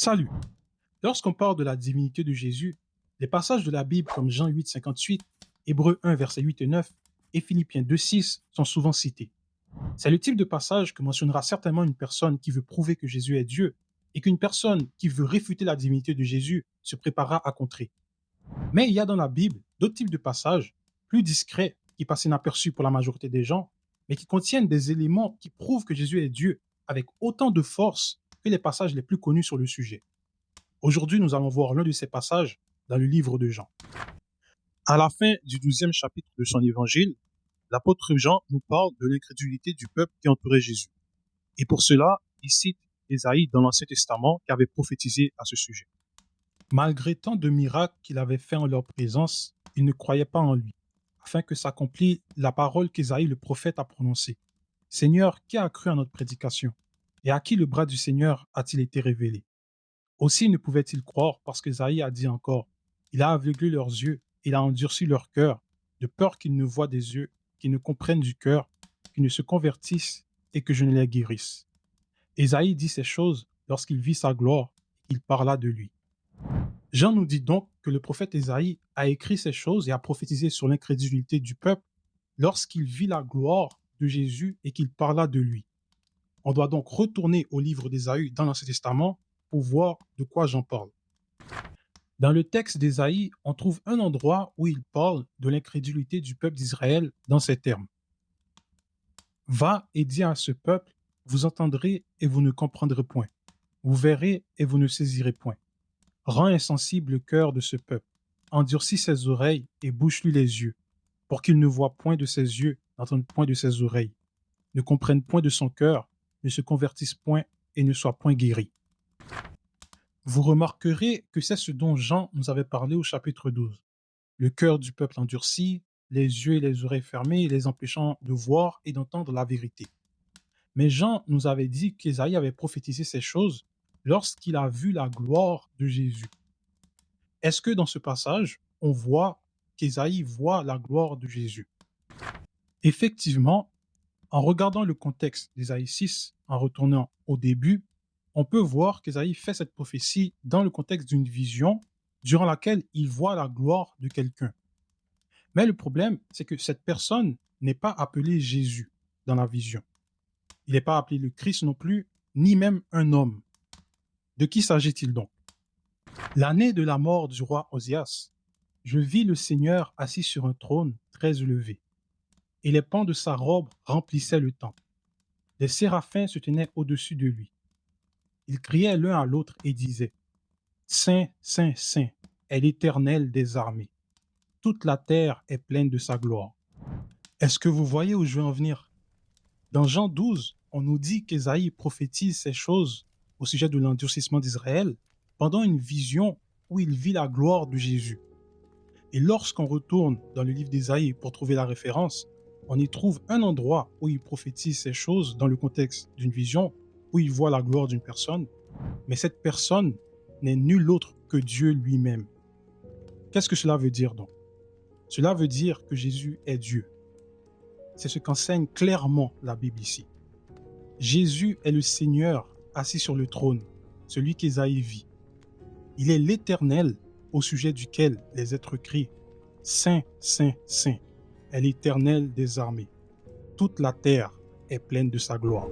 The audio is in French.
Salut! Lorsqu'on parle de la divinité de Jésus, les passages de la Bible comme Jean 8, 58, Hébreux 1, versets 8 et 9 et Philippiens 2, 6 sont souvent cités. C'est le type de passage que mentionnera certainement une personne qui veut prouver que Jésus est Dieu et qu'une personne qui veut réfuter la divinité de Jésus se préparera à contrer. Mais il y a dans la Bible d'autres types de passages plus discrets qui passent inaperçus pour la majorité des gens, mais qui contiennent des éléments qui prouvent que Jésus est Dieu avec autant de force que les passages les plus connus sur le sujet. Aujourd'hui, nous allons voir l'un de ces passages dans le livre de Jean. À la fin du 12e chapitre de son évangile, l'apôtre Jean nous parle de l'incrédulité du peuple qui entourait Jésus. Et pour cela, il cite Ésaïe dans l'Ancien Testament qui avait prophétisé à ce sujet. Malgré tant de miracles qu'il avait faits en leur présence, ils ne croyaient pas en lui, afin que s'accomplisse la parole qu'Ésaïe le prophète a prononcée. Seigneur, qui a cru à notre prédication? Et à qui le bras du Seigneur a-t-il été révélé? Aussi ne pouvaient-ils croire parce qu'Ésaïe a dit encore, il a aveuglé leurs yeux, il a endurci leur cœur, de peur qu'ils ne voient des yeux, qu'ils ne comprennent du cœur, qu'ils ne se convertissent et que je ne les guérisse. Ésaïe dit ces choses lorsqu'il vit sa gloire, il parla de lui. Jean nous dit donc que le prophète Ésaïe a écrit ces choses et a prophétisé sur l'incrédulité du peuple lorsqu'il vit la gloire de Jésus et qu'il parla de lui. On doit donc retourner au livre d'Ésaïe dans l'Ancien Testament pour voir de quoi j'en parle. Dans le texte d'Ésaïe, on trouve un endroit où il parle de l'incrédulité du peuple d'Israël dans ces termes. Va et dis à ce peuple, vous entendrez et vous ne comprendrez point. Vous verrez et vous ne saisirez point. Rends insensible le cœur de ce peuple. Endurcis ses oreilles et bouche-lui les yeux, pour qu'il ne voie point de ses yeux, n'entende point de ses oreilles, ne comprenne point de son cœur, ne se convertisse point et ne soit point guéri. Vous remarquerez que c'est ce dont Jean nous avait parlé au chapitre 12. Le cœur du peuple endurci, les yeux et les oreilles fermés, les empêchant de voir et d'entendre la vérité. Mais Jean nous avait dit qu'Ésaïe avait prophétisé ces choses lorsqu'il a vu la gloire de Jésus. Est-ce que dans ce passage, on voit qu'Ésaïe voit la gloire de Jésus? Effectivement, en regardant le contexte d'Ésaïe 6, en retournant au début, on peut voir qu'Ésaïe fait cette prophétie dans le contexte d'une vision durant laquelle il voit la gloire de quelqu'un. Mais le problème, c'est que cette personne n'est pas appelée Jésus dans la vision. Il n'est pas appelé le Christ non plus, ni même un homme. De qui s'agit-il donc? L'année de la mort du roi Osias, je vis le Seigneur assis sur un trône très élevé, et les pans de sa robe remplissaient le temple. Les séraphins se tenaient au-dessus de lui. Ils criaient l'un à l'autre et disaient, Saint, Saint, Saint est l'Éternel des armées. Toute la terre est pleine de sa gloire. Est-ce que vous voyez où je veux en venir? Dans Jean 12, on nous dit qu'Ésaïe prophétise ces choses au sujet de l'endurcissement d'Israël pendant une vision où il vit la gloire de Jésus. Et lorsqu'on retourne dans le livre d'Ésaïe pour trouver la référence, on y trouve un endroit où il prophétise ces choses dans le contexte d'une vision, où il voit la gloire d'une personne, mais cette personne n'est nul autre que Dieu lui-même. Qu'est-ce que cela veut dire donc? Cela veut dire que Jésus est Dieu. C'est ce qu'enseigne clairement la Bible ici. Jésus est le Seigneur assis sur le trône, celui qu'Ésaïe vit. Il est l'Éternel au sujet duquel les êtres crient « Saint, Saint, Saint est l'Éternel des armées. Toute la terre est pleine de sa gloire. »